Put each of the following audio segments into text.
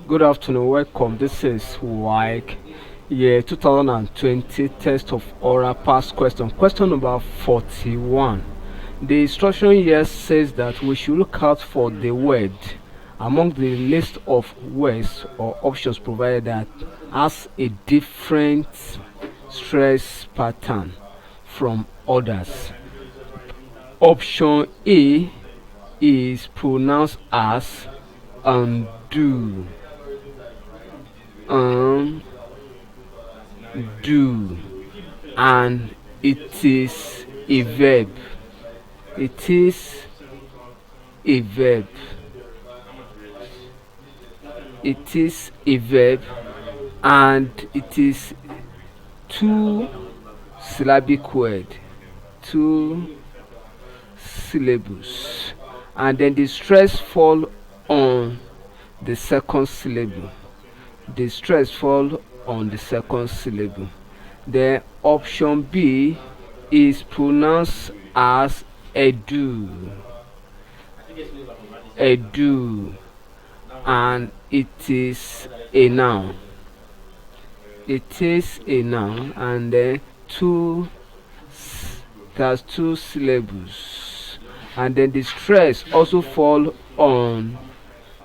Good afternoon, welcome. This is Waec, year 2020 test of oral past question. Question number 41. The instruction here says that we should look out for the word among the list of words or options provided that has a different stress pattern from others. Option A is pronounced as undo. Do, and it is a verb. It is a verb. It is a verb, and it is two syllabic word, two syllables, and then the stress fall on the second syllable. The stress fall on the second syllable. Then option B is pronounced as edu. Edu, and it is a noun. It is a noun, and then there's two syllables, and then the stress also fall on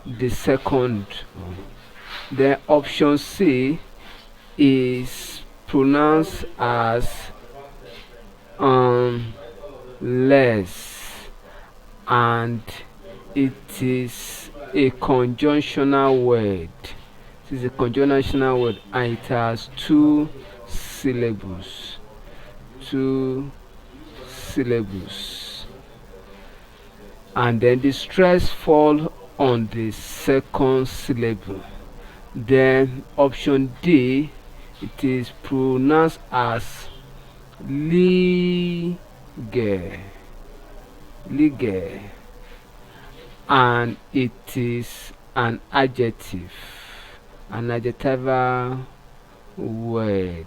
the second. Then option C is pronounced as less, and it is a conjunctional word. It is a conjunctional word, and it has two syllables. Two syllables, and then the stress fall on the second syllable. Then option D, it is pronounced as lige, lige, and it is an adjective, an adjectival word,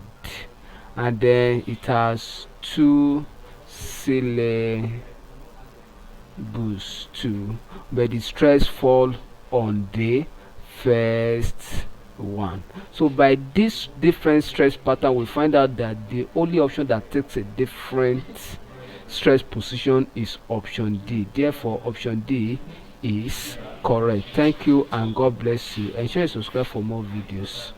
and then it has two syllables too, but the stress fall on the first one. So by this different stress pattern, we find out that the only option that takes a different stress position is option D. Therefore option D is correct. Thank you and God bless you. Ensure you subscribe for more videos.